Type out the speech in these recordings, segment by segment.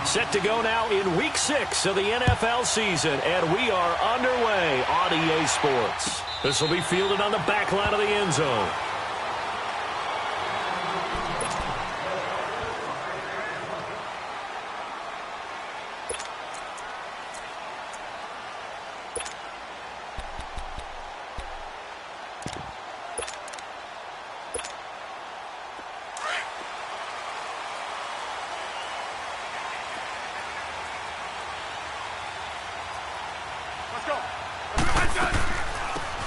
Set to go now in Week 6 of the NFL season, and we are underway on EA Sports. This will be fielded on the back line of the end zone.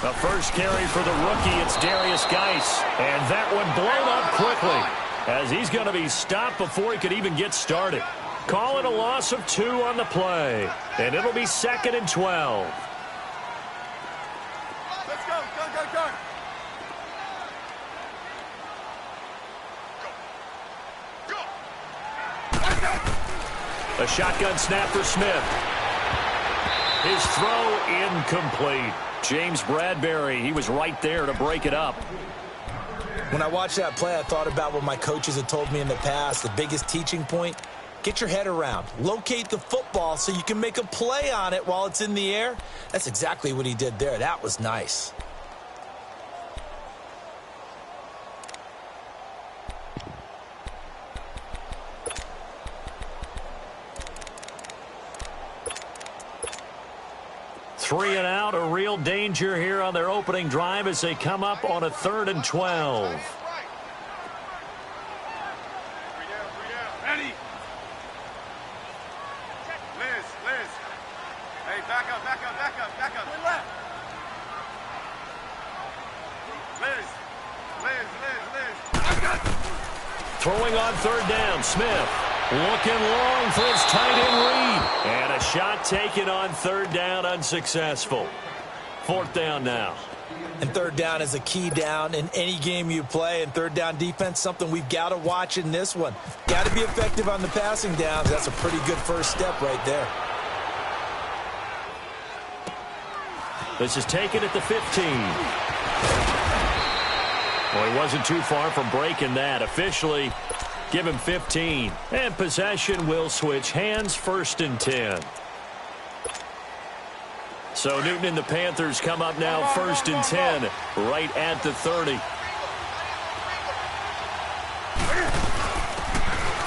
The first carry for the rookie, it's Darius Geis. And that one blown up quickly as he's going to be stopped before he could even get started. Call it a loss of 2 on the play. And it'll be 2nd and 12. Let's go, go. A shotgun snap for Smith. His throw incomplete. James Bradbury, he was right there to break it up. When I watched that play, I thought about what my coaches had told me in the past. The biggest teaching point, get your head around. Locate the football so you can make a play on it while it's in the air. That's exactly what he did there. That was nice. Three and out, a real danger here on their opening drive as they come up on a 3rd and 12. Ready. Liz. Hey, back up. Left. Liz. Throwing on 3rd down, Smith. Looking long for his tight end read. And a shot taken on 3rd down, unsuccessful. 4th down now. And 3rd down is a key down in any game you play. And 3rd down defense, something we've got to watch in this one. Got to be effective on the passing downs. That's a pretty good first step right there. This is taken at the 15. Well, he wasn't too far from breaking that. Officially, give him 15. And possession will switch hands, 1st and 10. So Newton and the Panthers come up now 1st and 10, right at the 30.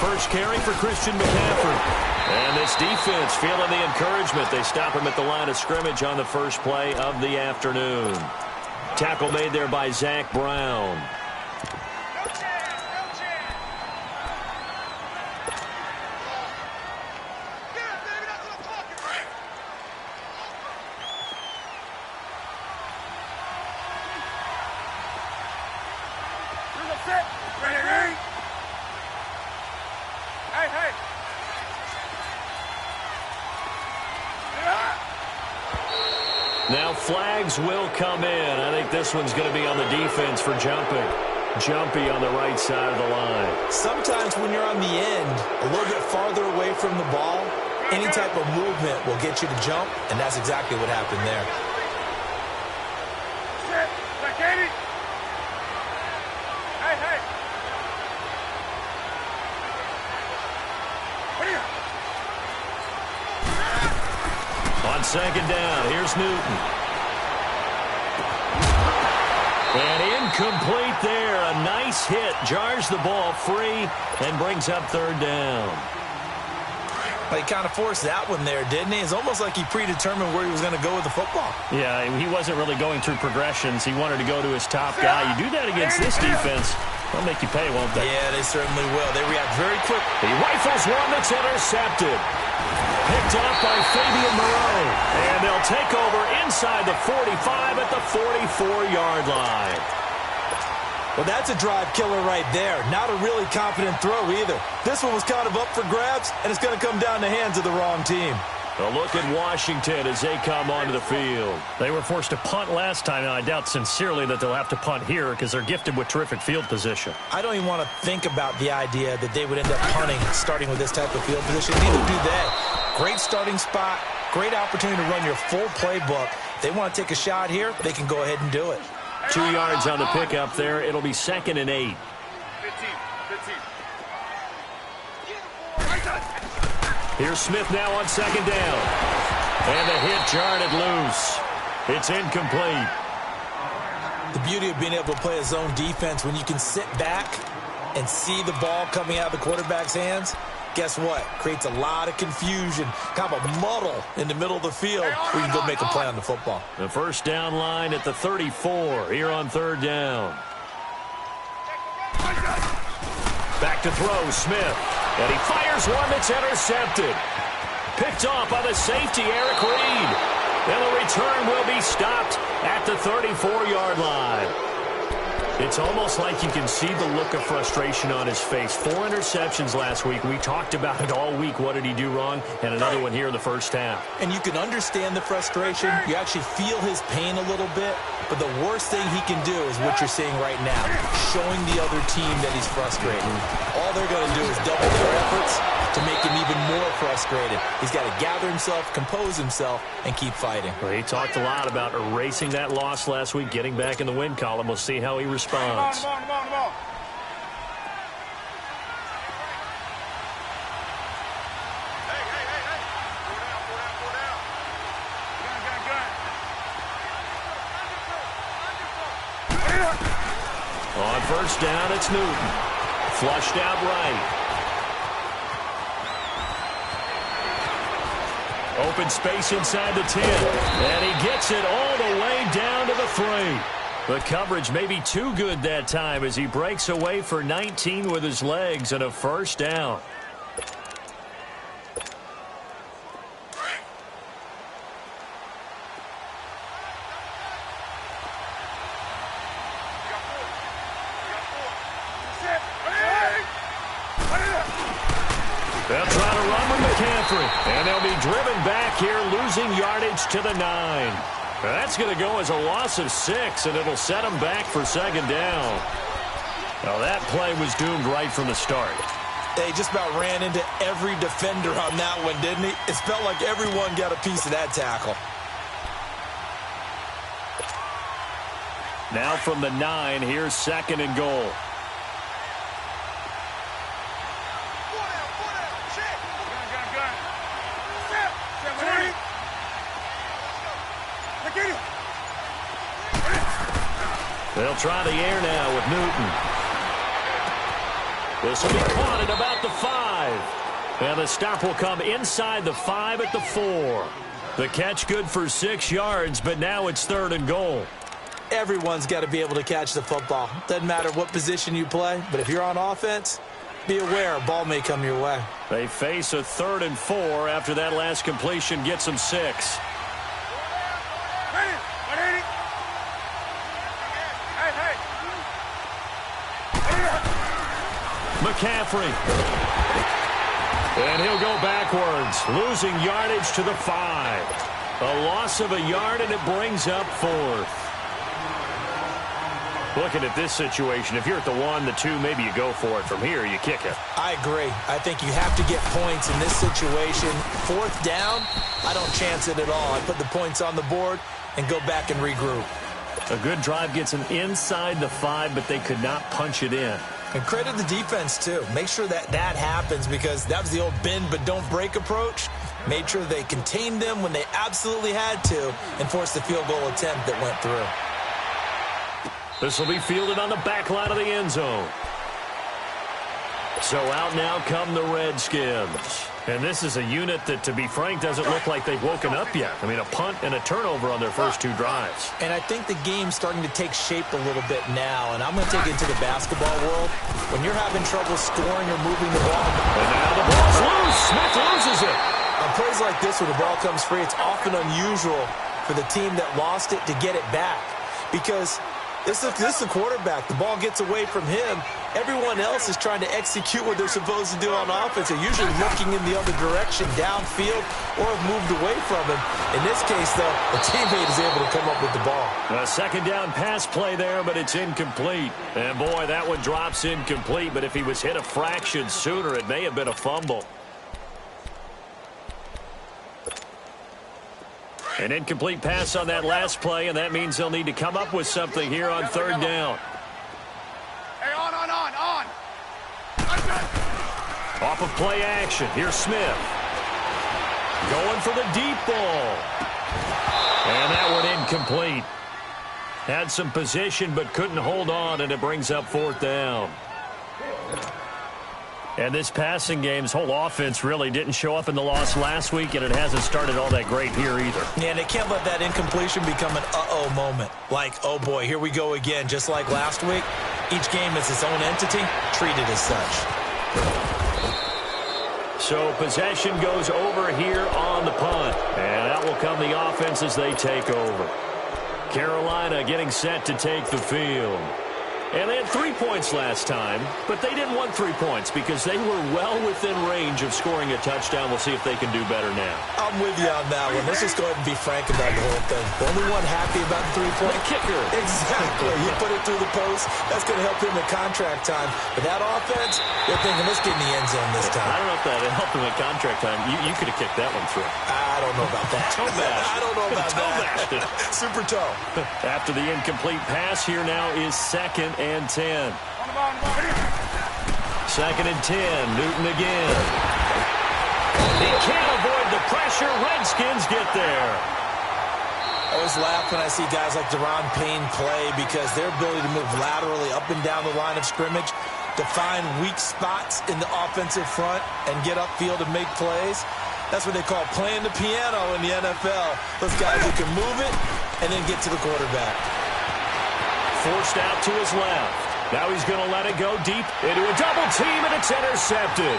First carry for Christian McCaffrey. And this defense feeling the encouragement. They stop him at the line of scrimmage on the first play of the afternoon. Tackle made there by Zach Brown. Now flags will come in. I think this one's going to be on the defense for jumping. Jumpy on the right side of the line. Sometimes when you're on the end, a little bit farther away from the ball, any type of movement will get you to jump, and that's exactly what happened there. On 2nd down, here's Newton. And incomplete there. A nice hit. Jars the ball free and brings up 3rd down. Well, he kind of forced that one there, didn't he? It's almost like he predetermined where he was going to go with the football. Yeah, he wasn't really going through progressions. He wanted to go to his top guy. You do that against this defense, they'll make you pay, won't they? Yeah, they certainly will. They react very quick. He rifles one that's intercepted. Picked up by Fabian Moreau. And they'll take over inside the 45 at the 44-yard line. Well, that's a drive killer right there. Not a really confident throw either. This one was kind of up for grabs, and it's going to come down the hands of the wrong team. A look at Washington as they come onto the field. They were forced to punt last time, and I doubt sincerely that they'll have to punt here because they're gifted with terrific field position. I don't even want to think about the idea that they would end up punting starting with this type of field position. Neither do they. Great starting spot, great opportunity to run your full playbook. If they want to take a shot here, they can go ahead and do it. 2 yards on the pickup there. It'll be 2nd and 8. 15. Here's Smith now on second down. And the hit jarred it loose. It's incomplete. The beauty of being able to play a zone defense when you can sit back and see the ball coming out of the quarterback's hands, guess what? Creates a lot of confusion, kind of a muddle in the middle of the field where you can go make a play on the football. The first down line at the 34 here on third down. Back to throw, Smith. And he fires one that's intercepted. Picked off by the safety, Eric Reed. And the return will be stopped at the 34-yard line. It's almost like you can see the look of frustration on his face. 4 interceptions last week. We talked about it all week. What did he do wrong? And another one here in the first half. And you can understand the frustration. You actually feel his pain a little bit. But the worst thing he can do is what you're seeing right now, showing the other team that he's frustrated. All they're going to do is double their efforts to make him even more frustrated. He's got to gather himself, compose himself, and keep fighting. Well, he talked a lot about erasing that loss last week, getting back in the win column. We'll see how he responds. The ball. Hey. Pull down. Gun. On first down, it's Newton. Flushed out right. Open space inside the 10. And he gets it all the way down to the 3. The coverage may be too good that time as he breaks away for 19 with his legs and a first down. They'll try to run with McCaffrey, and they'll be driven back here, losing yardage to the 9. That's going to go as a loss of 6, and it'll set them back for second down. Now, that play was doomed right from the start. They just about ran into every defender on that one, didn't he? It felt like everyone got a piece of that tackle. Now from the 9, here's second and goal. They'll try the air now with Newton. This will be caught at about the 5. And the stop will come inside the 5 at the 4. The catch good for 6 yards, but now it's third and goal. Everyone's got to be able to catch the football. Doesn't matter what position you play, but if you're on offense, be aware a ball may come your way. They face a 3rd and 4 after that last completion gets them 6. McCaffrey. And he'll go backwards, losing yardage to the 5. A loss of a yard, and it brings up 4th. Looking at this situation, if you're at the 1, the 2, maybe you go for it. From here, you kick it. I agree. I think you have to get points in this situation. 4th down, I don't chance it at all. I put the points on the board and go back and regroup. A good drive gets them inside the 5, but they could not punch it in. And credit the defense, too. Make sure that happens, because that was the old bend but don't break approach. Made sure they contained them when they absolutely had to and forced the field goal attempt that went through. This will be fielded on the back line of the end zone. So out now come the Redskins. And this is a unit that, to be frank, doesn't look like they've woken up yet. I mean, a punt and a turnover on their first 2 drives. And I think the game's starting to take shape a little bit now. And I'm going to take it to the basketball world. When you're having trouble scoring or moving the ball. And now the ball's loose. Smith loses it. On plays like this where the ball comes free, it's often unusual for the team that lost it to get it back. Because this is the quarterback. The ball gets away from him. Everyone else is trying to execute what they're supposed to do on offense. They're usually looking in the other direction, downfield, or have moved away from him. In this case, though, the teammate is able to come up with the ball. A second down pass play there, but it's incomplete. And, boy, that one drops incomplete. But if he was hit a fraction sooner, it may have been a fumble. An incomplete pass on that last play, and that means they'll need to come up with something here on third down. Hey, on. Off of play action, here's Smith. Going for the deep ball. And that one incomplete. Had some position but couldn't hold on, and it brings up fourth down. And this passing game's whole offense really didn't show up in the loss last week, and it hasn't started all that great here either. Yeah, and they can't let that incompletion become an uh-oh moment. Like, oh boy, here we go again, just like last week. Each game is its own entity, treated as such. So possession goes over here on the punt. And out will come the offense as they take over. Carolina getting set to take the field. And they had 3 points last time, but they didn't want 3 points because they were well within range of scoring a touchdown. We'll see if they can do better now. I'm with you on that one. Let's just go ahead and be frank about the whole thing. The only one happy about the 3-point kicker. Exactly. You put it through the post. That's going to help him in contract time. But that offense, they're thinking, let's get in the end zone this time. I don't know if that helped him in contract time. You could have kicked that one through. I don't know about that. I don't know about that. Super toe. After the incomplete pass, here now is 2nd and 10. On the ball, on the ball. 2nd and 10. Newton again. He can't avoid the pressure. Redskins get there. I always laugh when I see guys like Deron Payne play because their ability to move laterally up and down the line of scrimmage, to find weak spots in the offensive front and get upfield and make plays. That's what they call playing the piano in the NFL. Those guys who can move it and then get to the quarterback. Forced out to his left. Now he's going to let it go deep into a double team, and it's intercepted.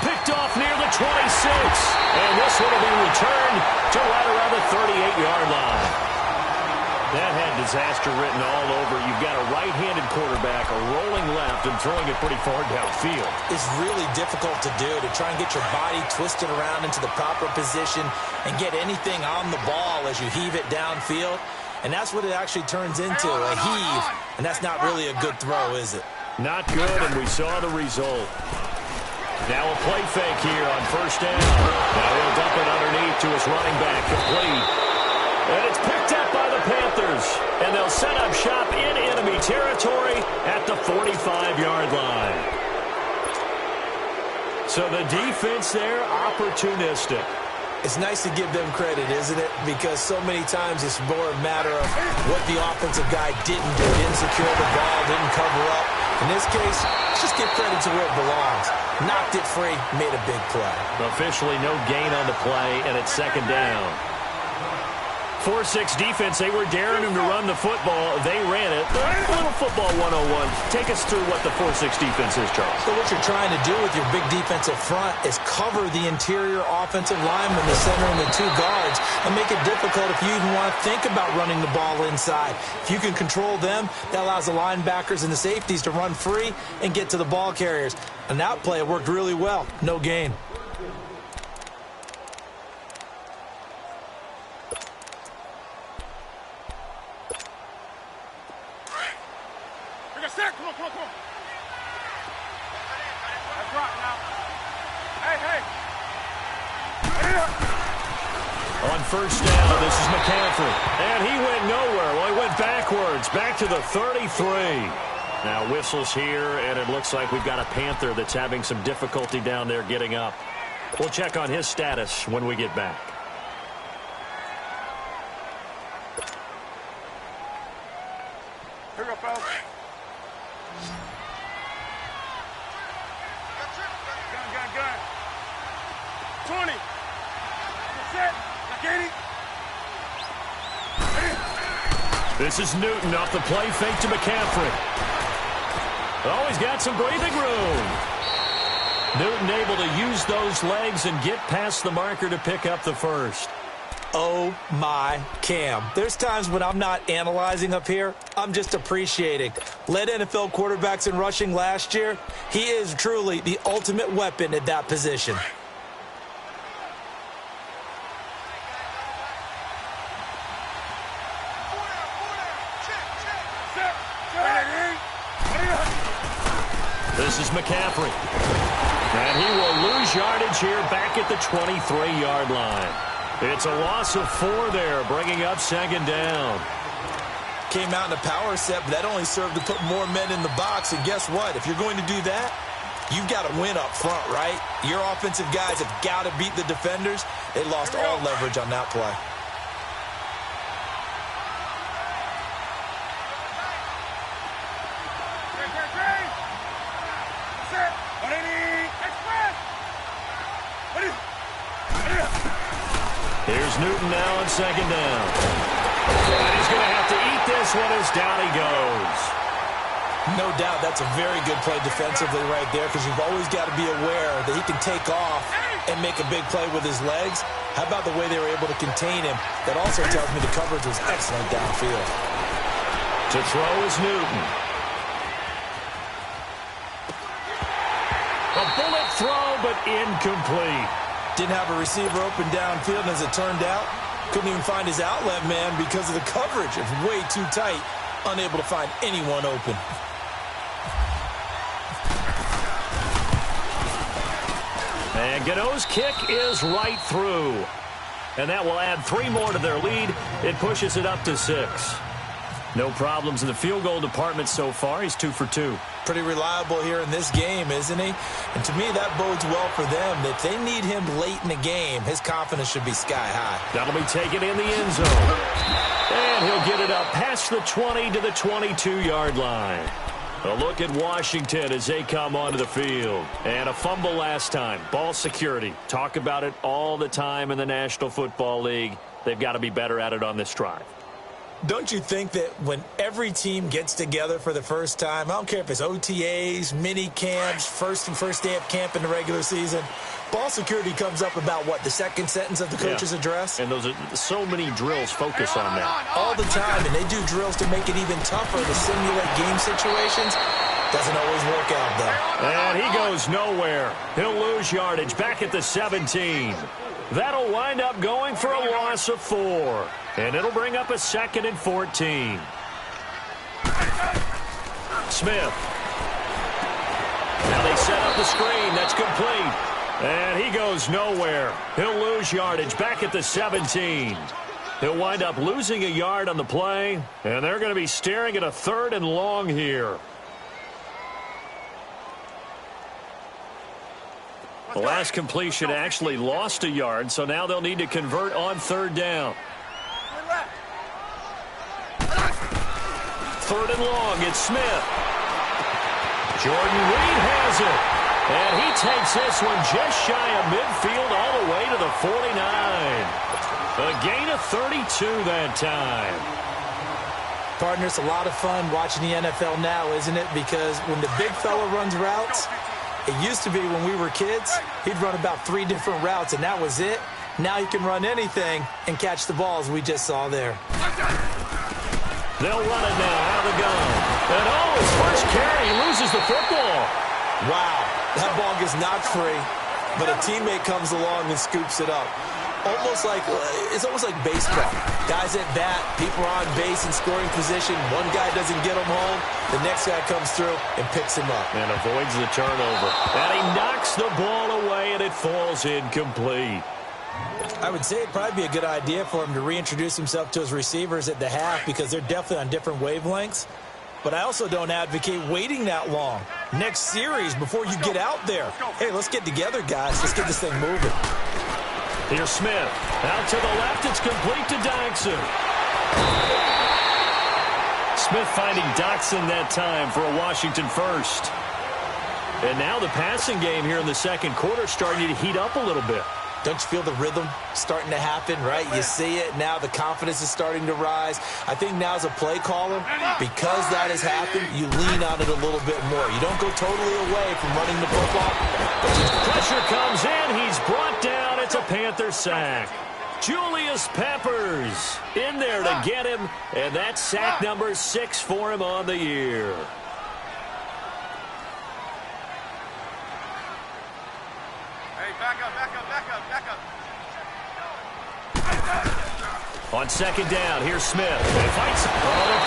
Picked off near the 26. And this one will be returned to right around the 38-yard line. That had disaster written all over. You've got a right-handed quarterback, a rolling left, and throwing it pretty far downfield. It's really difficult to do, to try and get your body twisted around into the proper position and get anything on the ball as you heave it downfield. And that's what it actually turns into, a heave. And that's not really a good throw, is it? Not good, and we saw the result. Now a play fake here on first down. Now he'll dump it underneath to his running back, complete. And it's picked up by the Panthers. And they'll set up shop in enemy territory at the 45-yard line. So the defense there, opportunistic. It's nice to give them credit, isn't it? Because so many times it's more a matter of what the offensive guy didn't do. Didn't secure the ball, didn't cover up. In this case, let's just give credit to where it belongs. Knocked it free, made a big play. Officially no gain on the play, and it's 2nd down. 4-6 defense, they were daring him to run the football. They ran it. A little football 101. Take us through what the 4-6 defense is, Charles. So what you're trying to do with your big defensive front is cover the interior offensive lineman, the center, and the 2 guards, and make it difficult if you even want to think about running the ball inside. If you can control them, that allows the linebackers and the safeties to run free and get to the ball carriers. And that play worked really well. No gain. Come on, come on, come on. That's right now. Hey. On first down, this is McCaffrey. And he went nowhere. Well, he went backwards, back to the 33. Now whistles here, and it looks like we've got a Panther that's having some difficulty down there getting up. We'll check on his status when we get back. Here we go, fellas. Gun. 20. Set. Like 80. This is Newton off the play fake to McCaffrey. Oh, he's got some breathing room. Newton able to use those legs and get past the marker to pick up the first. Oh, my Cam. There's times when I'm not analyzing up here. I'm just appreciating. Led NFL quarterbacks in rushing last year. He is truly the ultimate weapon at that position. This is McCaffrey. And he will lose yardage here back at the 23-yard line. It's a loss of 4 there, bringing up 2nd down. Came out in a power set, but that only served to put more men in the box. And guess what? If you're going to do that, you've got to win up front, right? Your offensive guys have got to beat the defenders. They lost all leverage on that play. Here's Newton now on second down. And he's going to have to eat this one as down he goes. No doubt that's a very good play defensively right there, because you've always got to be aware that he can take off and make a big play with his legs. How about the way they were able to contain him? That also tells me the coverage was excellent downfield. To throw is Newton. A bullet throw, but incomplete. Didn't have a receiver open downfield, and as it turned out, couldn't even find his outlet man because of the coverage. It was way too tight, unable to find anyone open. And Gano's kick is right through. And that will add 3 more to their lead. It pushes it up to 6. No problems in the field goal department so far. He's 2 for 2. Pretty reliable here in this game, isn't he? And to me, that bodes well for them. If they need him late in the game, his confidence should be sky high. That'll be taken in the end zone. And he'll get it up past the 20 to the 22-yard line. A look at Washington as they come onto the field. And a fumble last time. Ball security. Talk about it all the time in the National Football League. They've got to be better at it on this drive. Don't you think that when every team gets together for the first time, I don't care if it's OTAs, mini camps, first day of camp in the regular season, ball security comes up about, what, the second sentence of the coach's address? And those are so many drills focus on that. All the time, and they do drills to make it even tougher to simulate game situations. Doesn't always work out, though. And he goes nowhere. He'll lose yardage back at the 17. That'll wind up going for a loss of 4. And it'll bring up a 2nd and 14. Smith. Now they set up the screen. That's complete. And he goes nowhere. He'll lose yardage back at the 17. He'll wind up losing a yard on the play. And they're going to be staring at a 3rd and long here. The last completion actually lost a yard, so now they'll need to convert on 3rd down. 3rd and long, it's Smith. Jordan Reed has it. And he takes this one just shy of midfield all the way to the 49. A gain of 32 that time. Partner, it's a lot of fun watching the NFL now, isn't it? Because when the big fella runs routes, it used to be when we were kids, he'd run about 3 different routes, and that was it. Now he can run anything and catch the balls we just saw there. They'll run it now out of the gun. And his first carry, he loses the football. Wow, that ball gets knocked free, but a teammate comes along and scoops it up. It's almost like baseball. Guys at bat, people are on base in scoring position. One guy doesn't get him home. The next guy comes through and picks him up. And avoids the turnover. And he knocks the ball away, and it falls incomplete. I would say it'd probably be a good idea for him to reintroduce himself to his receivers at the half, because they're definitely on different wavelengths. But I also don't advocate waiting that long. Next series, before you get out there. Hey, let's get together, guys. Let's get this thing moving. Here's Smith. Out to the left. It's complete to Doxson. Smith finding Doxson that time for a Washington first. And now the passing game here in the second quarter starting to heat up a little bit. Don't you feel the rhythm starting to happen, right? You see it now. The confidence is starting to rise. I think now as a play caller, because that has happened, you lean on it a little bit more. You don't go totally away from running the football. Pressure comes in. He's brought down. It's a Panther sack. Julius Peppers in there to get him, and that's sack number 6 for him on the year. On second down, here's Smith. He fights. The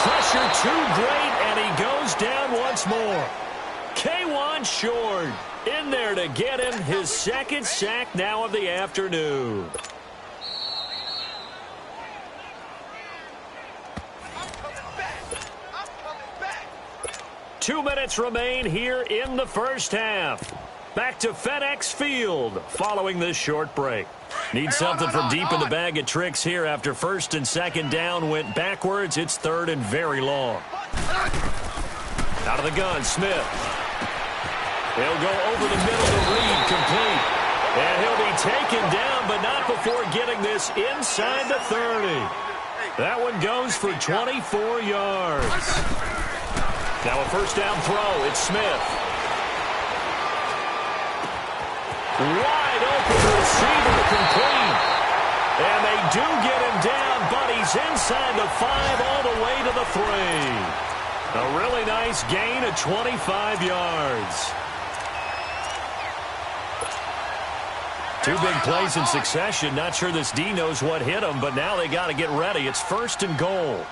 pressure too great, and he goes down once more. K'Wan Short in there to get him. His 2nd sack now of the afternoon. Two minutes remain here in the first half. Back to FedEx Field following this short break. Need something from deep in the bag of tricks here after first and second down went backwards. It's third and very long. Out of the gun, Smith. He'll go over the middle to Reed, complete. And he'll be taken down, but not before getting this inside the 30. That one goes for 24 yards. Now a first down throw. It's Smith. Wide open receiver, complete. And they do get him down, but he's inside the 5 all the way to the 3. A really nice gain of 25 yards. Two big plays in succession. Not sure this D knows what hit him, but now they got to get ready. It's first and goal.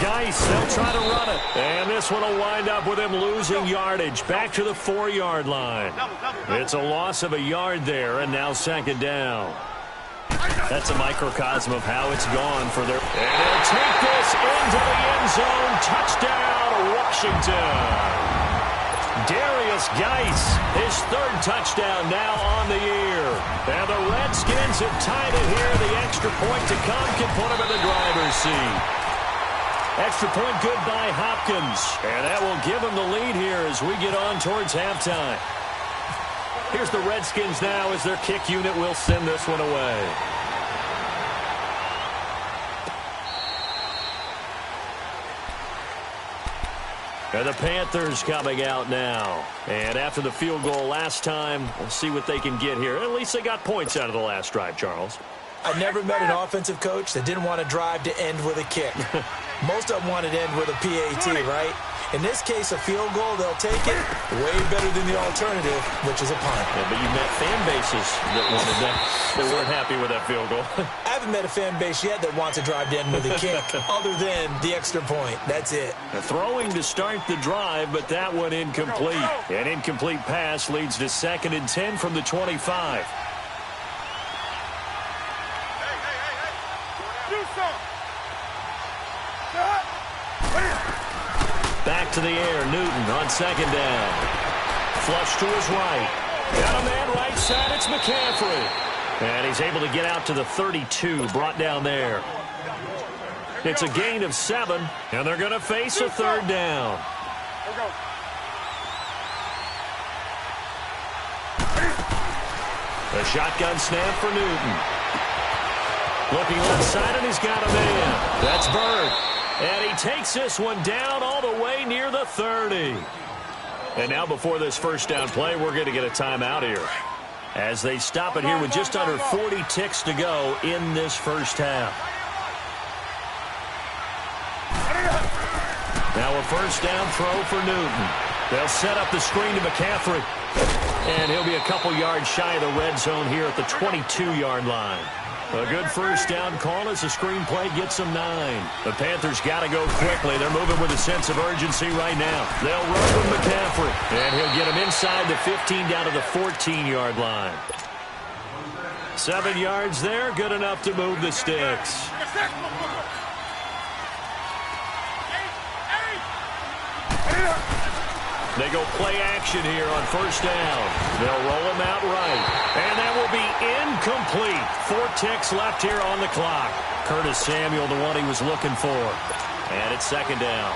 Geis, they'll try to run it. And this one will wind up with him losing yardage. Back to the 4-yard line. It's a loss of a yard there, and now second down. That's a microcosm of how it's gone for their... And they'll take this into the end zone. Touchdown, Washington. Darius Geis, his third touchdown now on the year. And the Redskins have tied it here. The extra point to come can put him in the driver's seat. Extra point good by Hopkins. And that will give him the lead here as we get on towards halftime. Here's the Redskins now as their kick unit will send this one away. And the Panthers coming out now. And after the field goal last time, we'll see what they can get here. At least they got points out of the last drive, Charles. I never met an offensive coach that didn't want to drive to end with a kick. Most of them wanted to end with a PAT, right? In this case, a field goal, they'll take it. Way better than the alternative, which is a punt. Yeah, but you met fan bases that wanted that. They weren't happy with that field goal. I haven't met a fan base yet that wants to drive to end with a kick, other than the extra point. That's it. Throwing to start the drive, but that one incomplete. An incomplete pass leads to 2nd and 10 from the 25. Back to the air, Newton on second down. Flush to his right. Got a man right side, it's McCaffrey. And he's able to get out to the 32, brought down there. It's a gain of 7, and they're going to face a third down. A shotgun snap for Newton. Looking left side, and he's got a man. That's Bird. And he takes this one down all the way near the 30. And now before this first down play, we're going to get a timeout here. As they stop it here with just under 40 ticks to go in this first half. Now a first down throw for Newton. They'll set up the screen to McCaffrey. And he'll be a couple yards shy of the red zone here at the 22-yard line. A good first down call as the screenplay gets them 9. The Panthers got to go quickly. They're moving with a sense of urgency right now. They'll run with McCaffrey. And he'll get him inside the 15 down to the 14-yard line. 7 yards there, good enough to move the sticks. They go play action here on first down. They'll roll him out right. And that will be incomplete. 4 ticks left here on the clock. Curtis Samuel, the one he was looking for. And it's second down.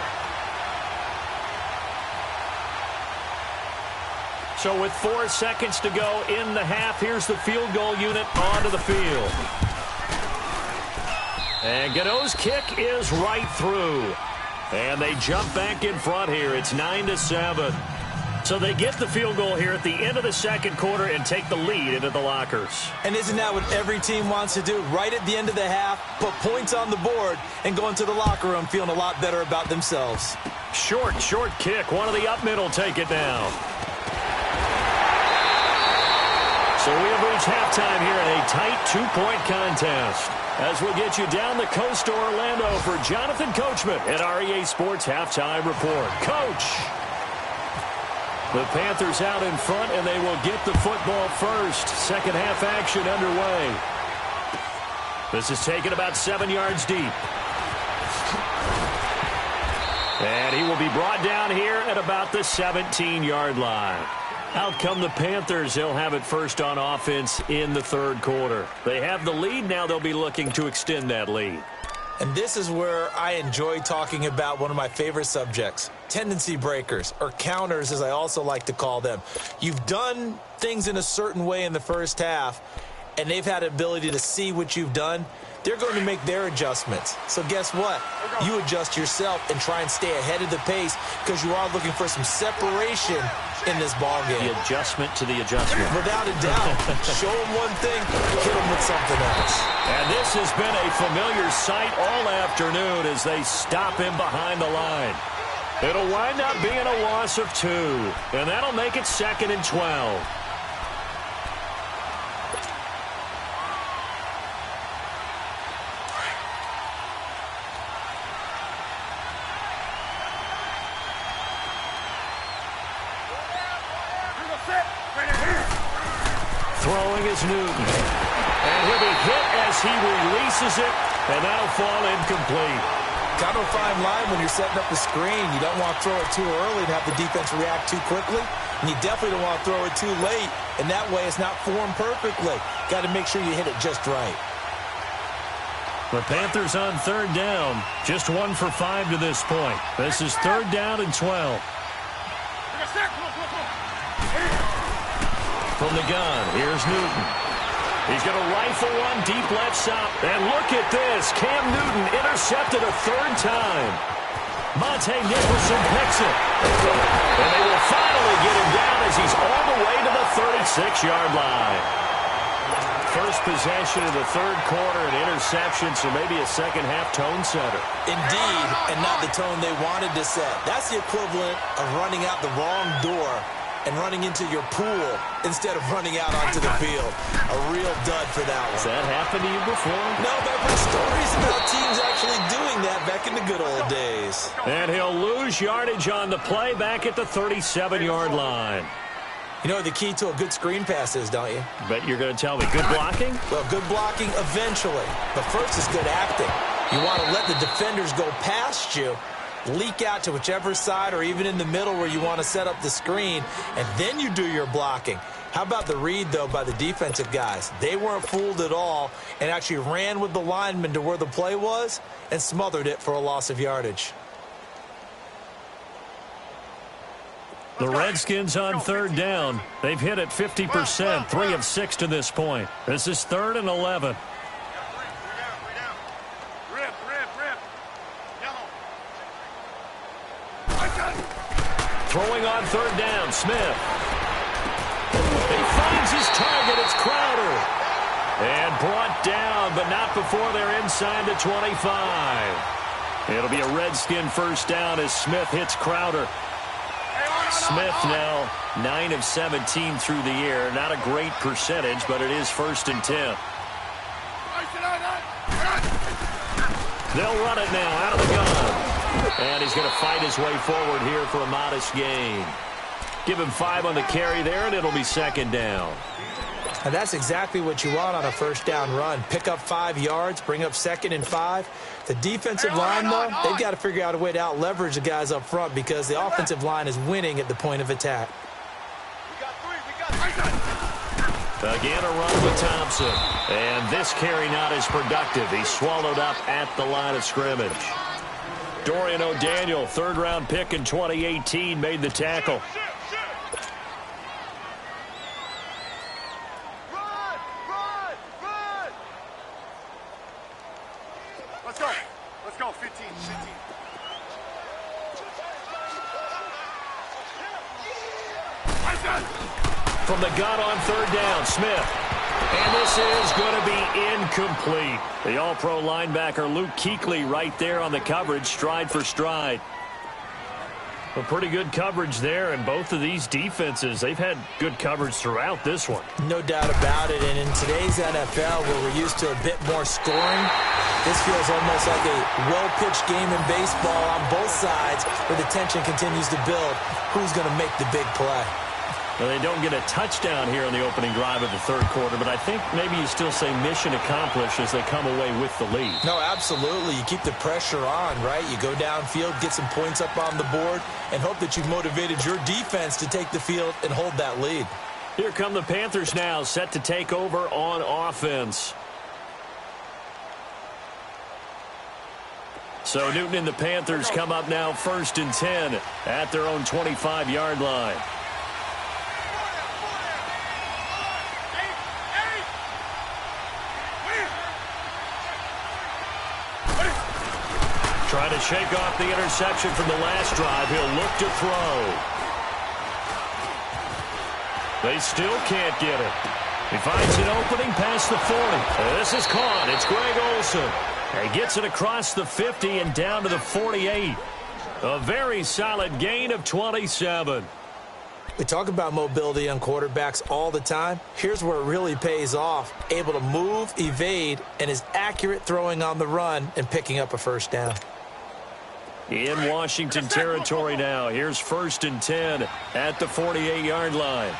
So with 4 seconds to go in the half, here's the field goal unit onto the field. And Gano's kick is right through. And they jump back in front here. It's 9-7. So they get the field goal here at the end of the second quarter and take the lead into the lockers. And isn't that what every team wants to do? Right at the end of the half, put points on the board, and go into the locker room feeling a lot better about themselves. Short kick. One of the up middle take it down. So we have reached halftime here in a tight 2-point contest. As we'll get you down the coast to Orlando for Jonathan Coachman at REA Sports Halftime Report. Coach! The Panthers out in front, and they will get the football first. Second half action underway. This is taken about 7 yards deep. And he will be brought down here at about the 17-yard line. Out come the Panthers. They'll have it first on offense in the third quarter. They have the lead. Now they'll be looking to extend that lead. And this is where I enjoy talking about one of my favorite subjects, tendency breakers, or counters as I also like to call them. You've done things in a certain way in the first half, and they've had the ability to see what you've done. They're going to make their adjustments. So guess what? You adjust yourself and try and stay ahead of the pace because you are looking for some separation in this ballgame. The adjustment to the adjustment. Without a doubt. Show them one thing, hit them with something else. And this has been a familiar sight all afternoon as they stop him behind the line. It'll wind up being a loss of 2, and that'll make it 2nd and 12. Throwing is Newton. And he'll be hit as he releases it, and that'll fall incomplete. Kind of a fine line when you're setting up the screen. You don't want to throw it too early and have the defense react too quickly. And you definitely don't want to throw it too late, and that way it's not formed perfectly. Got to make sure you hit it just right. The Panthers on third down. Just 1 for 5 to this point. This is 3rd down and 12. From the gun, here's Newton. He's going to rifle one deep left side. And look at this. Cam Newton intercepted a 3rd time. Monte Nicholson picks it. And they will finally get him down as he's all the way to the 36-yard line. First possession of the third quarter, an interception, so maybe a second-half tone setter. Indeed, and not the tone they wanted to set. That's the equivalent of running out the wrong door and running into your pool instead of running out onto the field. A real dud for that one. Has that happened to you before? No, but I've heard stories about teams actually doing that back in the good old days. And he'll lose yardage on the play back at the 37-yard line. You know what the key to a good screen pass is, don't you? Bet you're going to tell me. Good blocking? Well, good blocking eventually. But first is good acting. You want to let the defenders go past you, leak out to whichever side or even in the middle where you want to set up the screen, and then you do your blocking. How about the read, though, by the defensive guys? They weren't fooled at all and actually ran with the lineman to where the play was and smothered it for a loss of yardage. The Redskins on third down. They've hit it 50%, 3 of 6 to this point. This is 3rd and 11. Throwing on third down, Smith. He finds his target. It's Crowder. And brought down, but not before they're inside the 25. It'll be a Redskin first down as Smith hits Crowder. Smith now 9 of 17 through the air. Not a great percentage, but it is 1st and 10. They'll run it now out of the gun. And he's going to fight his way forward here for a modest gain. Give him 5 on the carry there, and it'll be 2nd down. And that's exactly what you want on a first down run. Pick up 5 yards, bring up 2nd and 5. The defensive line, though, they've got to figure out a way to out-leverage the guys up front because the offensive line is winning at the point of attack. Again, a run with Thompson. And this carry not as productive. He's swallowed up at the line of scrimmage. Dorian O'Daniel, 3rd-round pick in 2018, made the tackle. Let's go, 15. From the gun on third down, Smith. And this is going to be incomplete. The all-pro linebacker Luke Kuechly right there on the coverage, stride for stride. A pretty good coverage there, and both of these defenses, they've had good coverage throughout this one. No doubt about it, and in today's NFL, where we're used to a bit more scoring, this feels almost like a well-pitched game in baseball on both sides where the tension continues to build. Who's going to make the big play? Well, they don't get a touchdown here in the opening drive of the third quarter, but I think maybe you still say mission accomplished as they come away with the lead. No, absolutely. You keep the pressure on, right? You go downfield, get some points up on the board, and hope that you've motivated your defense to take the field and hold that lead. Here come the Panthers now, set to take over on offense. So Newton and the Panthers come up now 1st and 10 at their own 25-yard line. Trying to shake off the interception from the last drive. He'll look to throw. They still can't get it. He finds an opening past the 40. This is caught. It's Greg Olsen. He gets it across the 50 and down to the 48. A very solid gain of 27. We talk about mobility on quarterbacks all the time. Here's where it really pays off. Able to move, evade, and is accurate throwing on the run and picking up a first down. In Washington territory now. Here's 1st and 10 at the 48-yard line.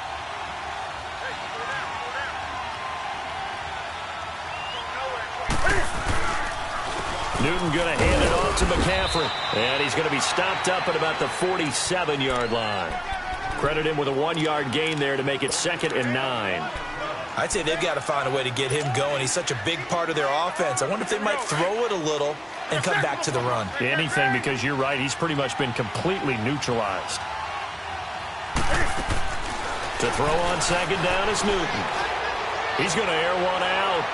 Newton going to hand it off to McCaffrey. And he's going to be stopped up at about the 47-yard line. Credit him with a 1-yard gain there to make it 2nd and 9. I'd say they've got to find a way to get him going. He's such a big part of their offense. I wonder if they might throw it a little and come back to the run. Anything, because you're right. He's pretty much been completely neutralized. To throw on 2nd down is Newton. He's going to air one out.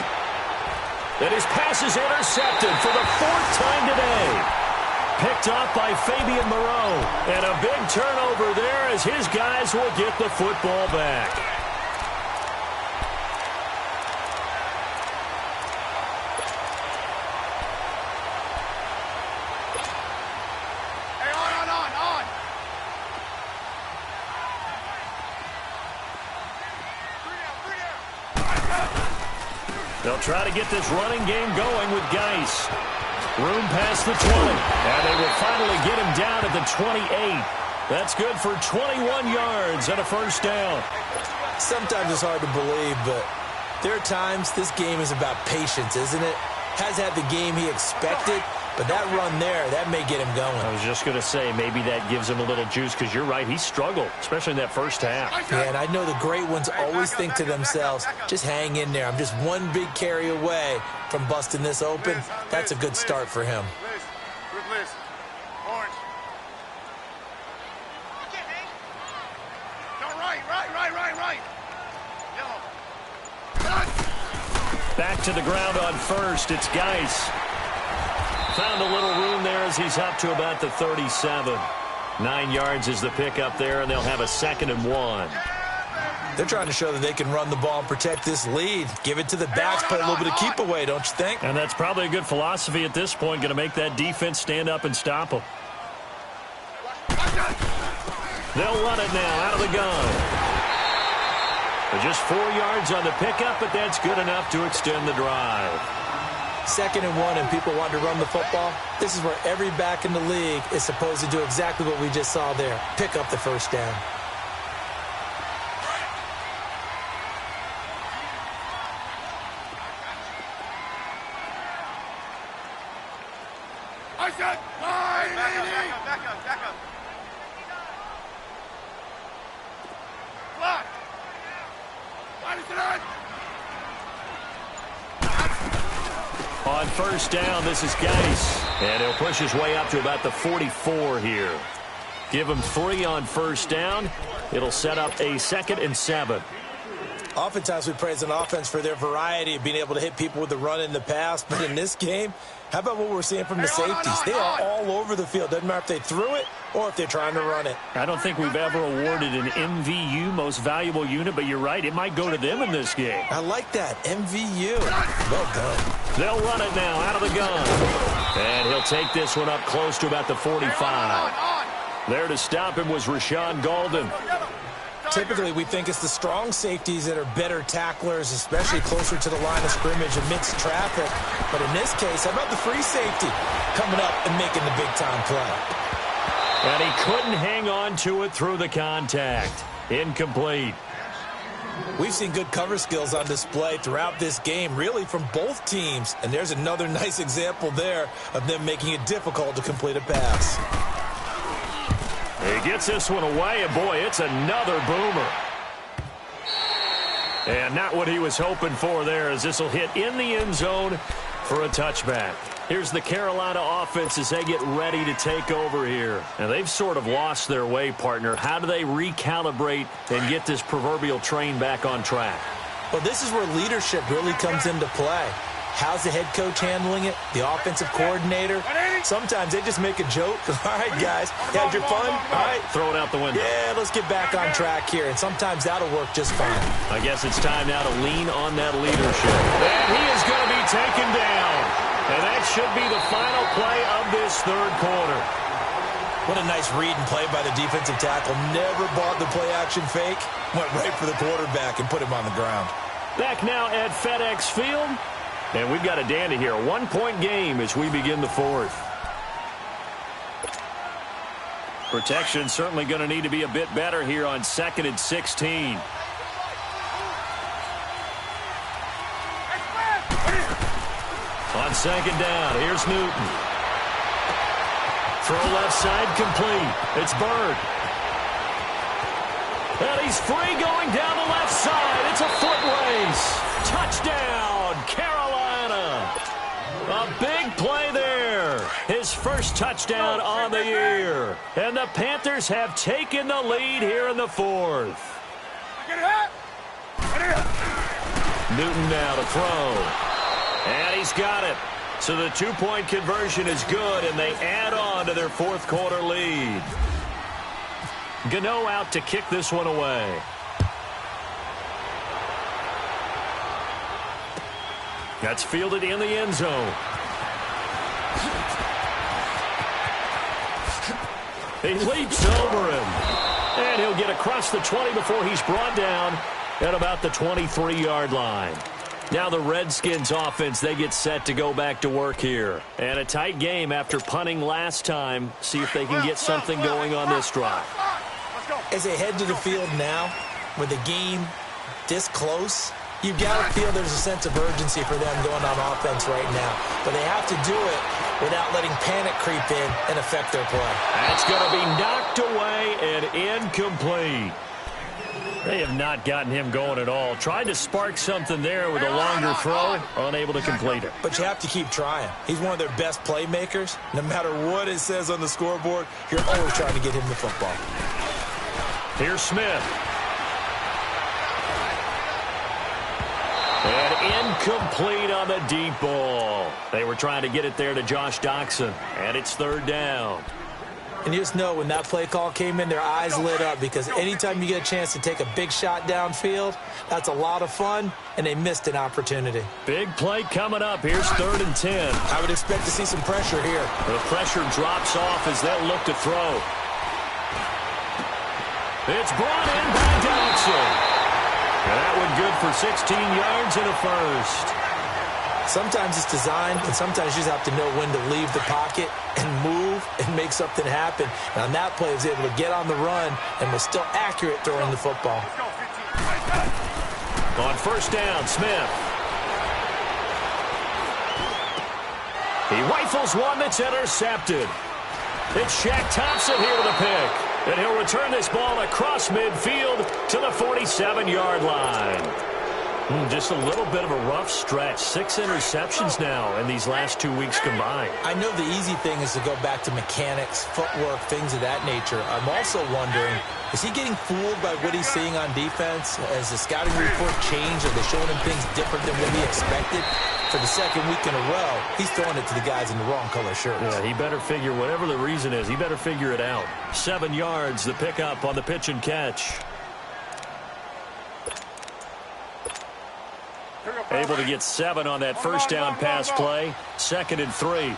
And his pass is intercepted for the 4th time today. Picked off by Fabian Moreau. And a big turnover there as his guys will get the football back. Hey, on. They'll try to get this running game going with Geis. Room past the 20. And they will finally get him down at the 28. That's good for 21 yards and a first down. Sometimes it's hard to believe, but there are times this game is about patience, isn't it? Has had the game he expected, but that run there, that may get him going. I was just going to say, maybe that gives him a little juice, because you're right, he struggled, especially in that first half. Yeah, and I know the great ones always think to themselves, just hang in there. I'm just one big carry away from busting this open. That's a good start for him. Good list. Orange. No, right. Yellow. Back to the ground on 1st. It's Geis. Found a little room there as he's up to about the 37. 9 yards is the pickup there, and they'll have a 2nd and 1. They're trying to show that they can run the ball and protect this lead. Give it to the backs, play a little bit of keep away, don't you think? And that's probably a good philosophy at this point, going to make that defense stand up and stop them. They'll run it now out of the gun. Just 4 yards on the pickup, but that's good enough to extend the drive. 2nd and 1, and people want to run the football. This is where every back in the league is supposed to do exactly what we just saw there. Pick up the first down. I said, back up. Block. Why is it on? On 1st down, this is Geis. And he'll push his way up to about the 44 here. Give him 3 on 1st down. It'll set up a 2nd and 7. Oftentimes we praise an offense for their variety of being able to hit people with the run in the pass. But in this game, how about what we're seeing from the safeties? They are all over the field. Doesn't matter if they threw it or if they're trying to run it. I don't think we've ever awarded an MVU, most valuable unit, but you're right, it might go to them in this game. I like that. MVU. Well done. They'll run it now out of the gun. And he'll take this one up close to about the 45. There to stop him was Rashawn Golden. Typically, we think it's the strong safeties that are better tacklers, especially closer to the line of scrimmage amidst traffic. But in this case, how about the free safety coming up and making the big-time play? And he couldn't hang on to it through the contact. Incomplete. We've seen good cover skills on display throughout this game, really from both teams. And there's another nice example there of them making it difficult to complete a pass. He gets this one away, and boy, it's another boomer. And not what he was hoping for there, as this will hit in the end zone for a touchback. Here's the Carolina offense as they get ready to take over here. And they've sort of lost their way, partner. How do they recalibrate and get this proverbial train back on track? Well, this is where leadership really comes into play. How's the head coach handling it? The offensive coordinator? Sometimes they just make a joke. All right, guys, you had your fun? All right. Throw it out the window. Yeah, let's get back on track here. And sometimes that'll work just fine. I guess it's time now to lean on that leadership. And he is going to be taken down. And that should be the final play of this third quarter. What a nice read and play by the defensive tackle. Never bought the play-action fake. Went right for the quarterback and put him on the ground. Back now at FedEx Field. And we've got a dandy here. A one-point game as we begin the fourth. Protection certainly going to need to be a bit better here on 2nd and 16. On 2nd down, here's Newton. Throw left side complete. It's Bird. And he's free going down the left side. It's a foot race. Touchdown, Carolina. A big play there. His first touchdown on the year. And the Panthers have taken the lead here in the fourth. Newton now to throw. And he's got it. So the two-point conversion is good, and they add on to their fourth quarter lead. Gano out to kick this one away. That's fielded in the end zone. He leaps over him. And he'll get across the 20 before he's brought down at about the 23-yard line. Now the Redskins offense, they get set to go back to work here. And a tight game after punting last time. See if they can get something going on this drive. As they head to the field now, with the game this close, you've got to feel there's a sense of urgency for them going on offense right now. But they have to do it without letting panic creep in and affect their play. That's going to be knocked away and incomplete. They have not gotten him going at all. Tried to spark something there with a longer throw, unable to complete it. But you have to keep trying. He's one of their best playmakers. No matter what it says on the scoreboard, you're always trying to get him the football. Here's Smith. And incomplete on the deep ball. They were trying to get it there to Josh Doxson. And it's 3rd down. And you just know when that play call came in, their eyes lit up, because anytime you get a chance to take a big shot downfield, that's a lot of fun, and they missed an opportunity. Big play coming up. Here's 3rd and 10. I would expect to see some pressure here. The pressure drops off as they'll look to throw. It's brought in by Doxson. And that one good for 16 yards and a first. Sometimes it's designed, and sometimes you just have to know when to leave the pocket and move and make something happen. And on that play, he was able to get on the run and was still accurate throwing the football. On 1st down, Smith. He rifles one that's intercepted. It's Shaq Thompson here to the pick. And he'll return this ball across midfield to the 47-yard line. Just a little bit of a rough stretch. 6 interceptions now in these last 2 weeks combined. I know the easy thing is to go back to mechanics, footwork, things of that nature. I'm also wondering, is he getting fooled by what he's seeing on defense? Has the scouting report changed? Are they showing him things different than what he expected? For the 2nd week in a row, he's throwing it to the guys in the wrong color shirts. Yeah, he better figure, whatever the reason is, he better figure it out. 7 yards, the pickup on the pitch and catch. Able to get 7 on that 1st down pass play. 2nd and 3.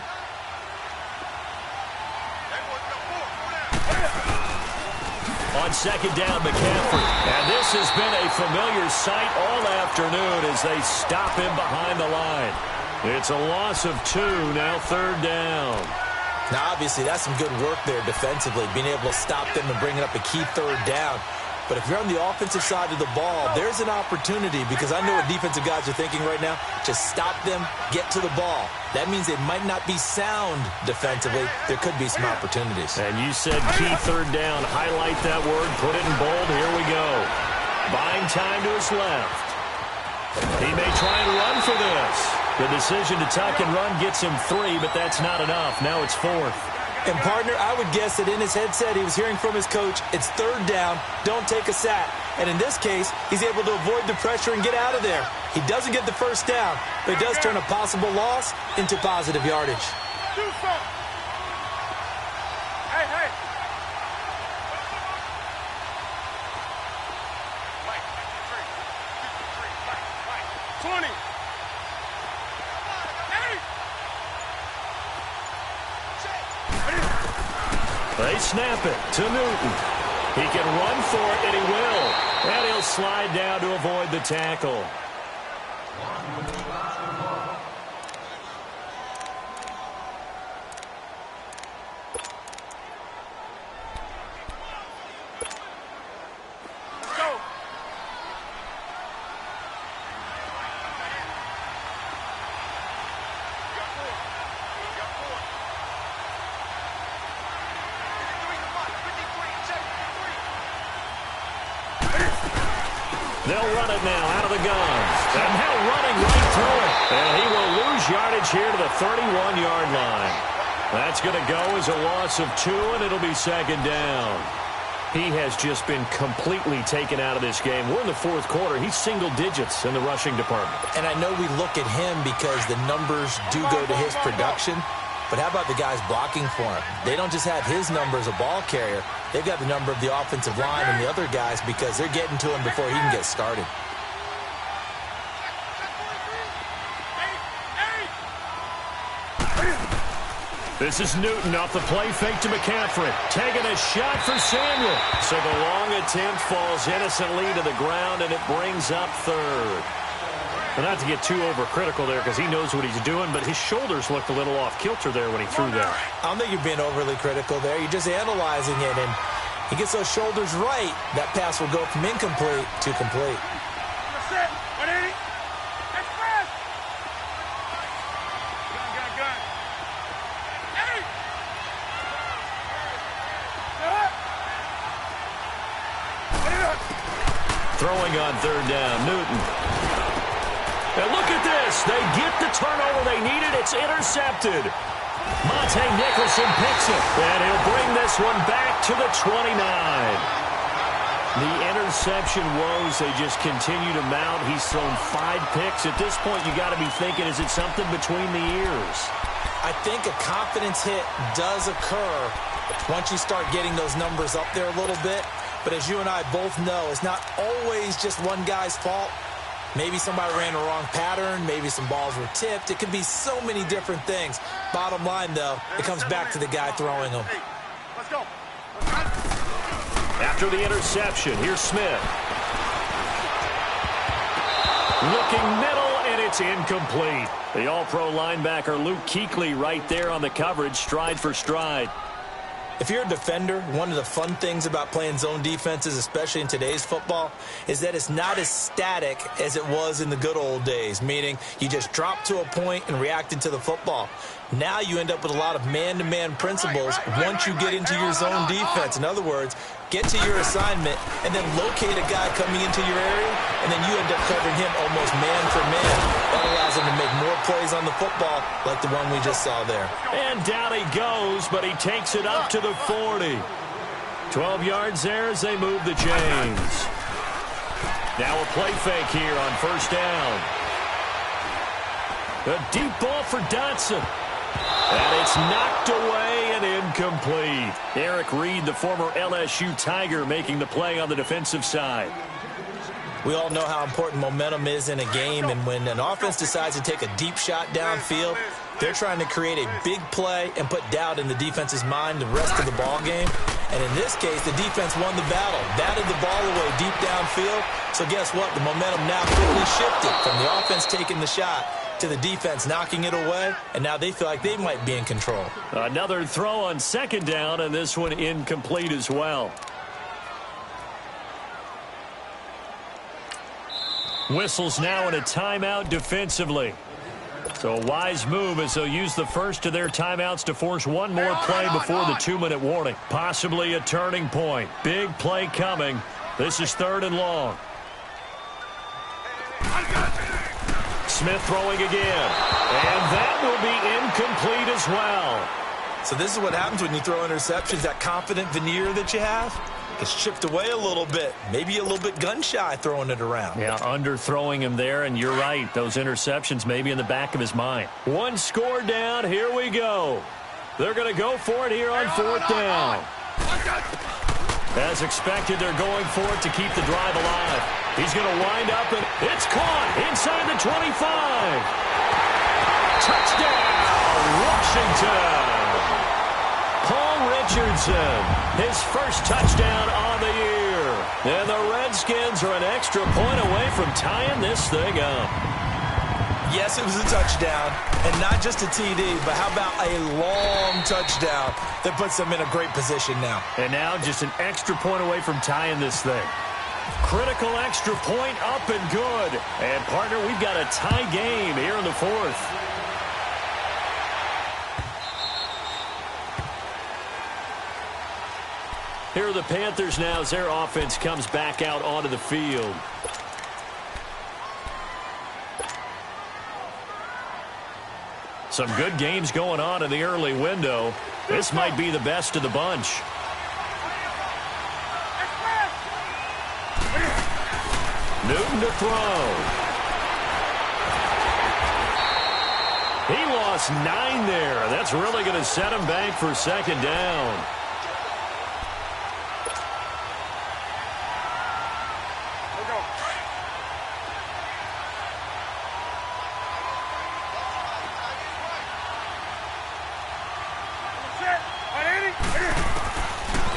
On 2nd down, McCaffrey. And this has been a familiar sight all afternoon as they stop him behind the line. It's a loss of 2, now 3rd down. Now, obviously, that's some good work there defensively, being able to stop them and bring it up a key 3rd down. But if you're on the offensive side of the ball, there's an opportunity, because I know what defensive guys are thinking right now. Just stop them, get to the ball. That means they might not be sound defensively. There could be some opportunities. And you said key third down. Highlight that word, put it in bold. Here we go. Buying time to his left. He may try and run for this. The decision to tuck and run gets him 3, but that's not enough. Now it's 4th. And, partner, I would guess that in his headset he was hearing from his coach, it's 3rd down, don't take a sack. And in this case, he's able to avoid the pressure and get out of there. He doesn't get the 1st down, but he does turn a possible loss into positive yardage. Do something. Hey, hey. Right, 20. They snap it to Newton. He can run for it, and he will. And he'll slide down to avoid the tackle. Let's go. They'll run it now out of the guns. And now running right through it. And he will lose yardage here to the 31-yard line. That's going to go as a loss of 2, and it'll be 2nd down. He has just been completely taken out of this game. We're in the 4th quarter. He's single digits in the rushing department. And I know we look at him because the numbers do go to his production. But how about the guys blocking for him? They don't just have his number as a ball carrier. They've got the number of the offensive line and the other guys because they're getting to him before he can get started. This is Newton off the play fake to McCaffrey. Taking a shot for Samuel. So the long attempt falls innocently to the ground, and it brings up 3rd. But not to get too overcritical there because he knows what he's doing, but his shoulders looked a little off kilter there when he threw that. I don't think you're being overly critical there. You're just analyzing it, and he gets those shoulders right. That pass will go from incomplete to complete. That's it. 180. Express. Gun. Hey. Throwing on 3rd down, Newton. And look at this. They get the turnover they needed. It's intercepted. Monte Nicholson picks it. And he'll bring this one back to the 29. The interception woes, they just continue to mount. He's thrown 5 picks. At this point, you got to be thinking, is it something between the ears? I think a confidence hit does occur once you start getting those numbers up there a little bit. But as you and I both know, it's not always just one guy's fault. Maybe somebody ran a wrong pattern. Maybe some balls were tipped. It could be so many different things. Bottom line, though, it comes back to the guy throwing them. Let's go. After the interception, here's Smith. Looking middle, and it's incomplete. The all-pro linebacker Luke Kuechly right there on the coverage, stride for stride. If you're a defender, one of the fun things about playing zone defenses, especially in today's football, is that it's not as static as it was in the good old days, meaning you just drop to a point and reacted to the football. Now you end up with a lot of man-to-man principles once you get into your zone defense. In other words, get to your assignment and then locate a guy coming into your area, and then you end up covering him almost man for man. That allows him to make more plays on the football like the one we just saw there. And down he goes, but he takes it up to the 40. 12 yards there as they move the chains. Now a play fake here on 1st down. A deep ball for Dotson. And it's knocked away and incomplete. Eric Reed, the former LSU Tiger, making the play on the defensive side. We all know how important momentum is in a game, and when an offense decides to take a deep shot downfield, they're trying to create a big play and put doubt in the defense's mind the rest of the ball game. And in this case, the defense won the battle, batted the ball away deep downfield. So guess what? The momentum now quickly shifted from the offense taking the shot to the defense knocking it away, and now they feel like they might be in control. Another throw on 2nd down, and this one incomplete as well. Whistles now in a timeout defensively. So a wise move as they'll use the first of their timeouts to force one more play before the 2-minute warning. Possibly a turning point. Big play coming. This is 3rd and long. Smith throwing again. And that will be incomplete as well. So this is what happens when you throw interceptions. That confident veneer that you have gets chipped away a little bit. Maybe a little bit gun-shy throwing it around. Yeah, underthrowing him there, and you're right. Those interceptions may be in the back of his mind. One score down. Here we go. They're going to go for it here on 4th down. As expected, they're going for it to keep the drive alive. He's going to wind up, and it's caught inside the 25. Touchdown, Washington. Paul Richardson, his first touchdown on the year. And the Redskins are an extra point away from tying this thing up. Yes, it was a touchdown, and not just a TD, but how about a long touchdown that puts them in a great position now. And now just an extra point away from tying this thing. Critical extra point up and good. And, partner, we've got a tie game here in the 4th. Here are the Panthers now as their offense comes back out onto the field. Some good games going on in the early window. This might be the best of the bunch. Newton to throw. He lost 9 there. That's really going to set him back for 2nd down.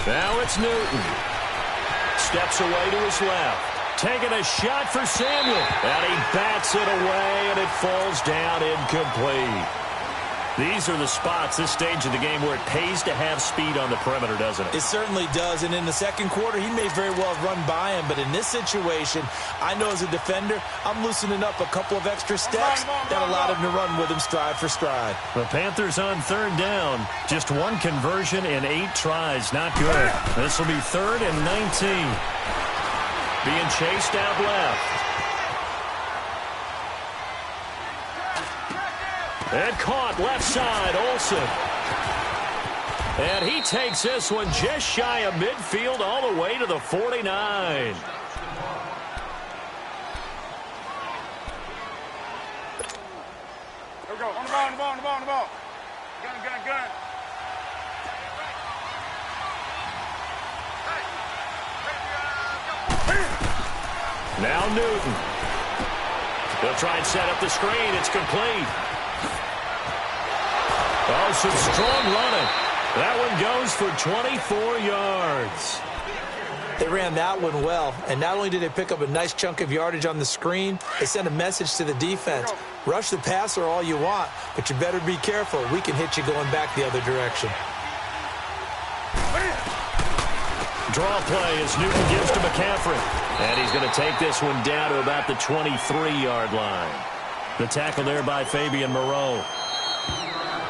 Now it's Newton. Steps away to his left. Taking a shot for Samuel. And he bats it away, and it falls down incomplete. These are the spots, this stage of the game, where it pays to have speed on the perimeter, doesn't it? It certainly does. And in the 2nd quarter, he may very well have run by him. But in this situation, I know as a defender, I'm loosening up a couple of extra steps that allowed him to run with him stride for stride. The Panthers on 3rd down. Just 1 conversion in 8 tries. Not good. This will be 3rd and 19. Being chased out left. And caught left side, Olsen. And he takes this one just shy of midfield all the way to the 49. Here we go. On the ball, on the ball, on the ball, on the ball. Gun, gun, gun. Now Newton. They'll try and set up the screen. It's complete. Oh, some strong running. That one goes for 24 yards. They ran that one well, and not only did they pick up a nice chunk of yardage on the screen, they sent a message to the defense. Rush the passer all you want, but you better be careful. We can hit you going back the other direction. Draw play as Newton gives to McCaffrey. And he's going to take this one down to about the 23-yard line. The tackle there by Fabian Moreau.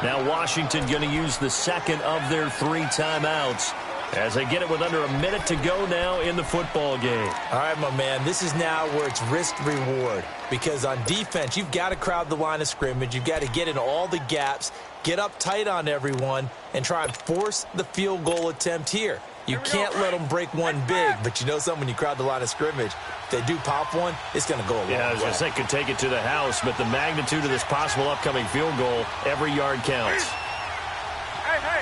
Now Washington going to use the 2nd of their 3 timeouts as they get it with under a minute to go now in the football game. All right, my man, this is now where it's risk-reward. Because on defense, you've got to crowd the line of scrimmage. You've got to get in all the gaps, get up tight on everyone, and try and force the field goal attempt here. You can't let them break one big, but you know something, when you crowd the line of scrimmage, if they do pop one, it's going to go a long way. Yeah, I was going to say could take it to the house, but the magnitude of this possible upcoming field goal, every yard counts. Hey.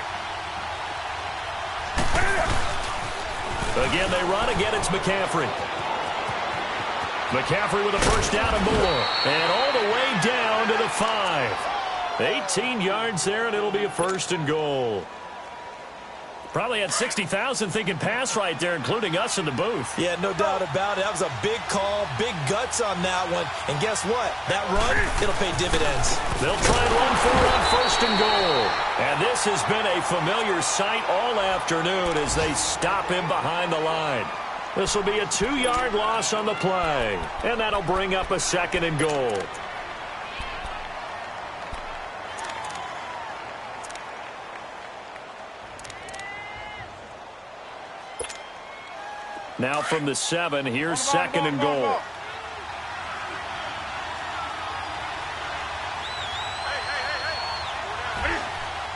Again, they run. Again, it's McCaffrey. McCaffrey with a first down and more. And all the way down to the 5. 18 yards there, and it'll be a 1st and goal. Probably had 60,000 thinking pass right there, including us in the booth. Yeah, no doubt about it. That was a big call, big guts on that one. And guess what? That run, it'll pay dividends. They'll try and run for it on 1st and goal. And this has been a familiar sight all afternoon as they stop him behind the line. This will be a 2-yard loss on the play, and that'll bring up a 2nd and goal. Now from the 7, here's 2nd and goal.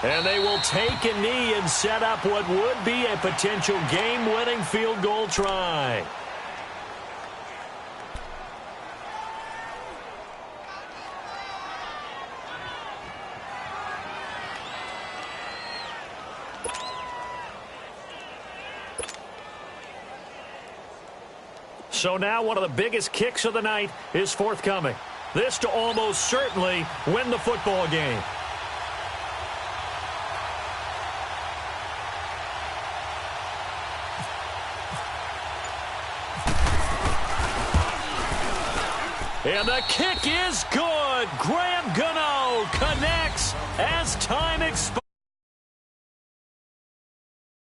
And they will take a knee and set up what would be a potential game-winning field goal try. So now one of the biggest kicks of the night is forthcoming. This to almost certainly win the football game. And the kick is good. Graham Gano connects as time expires.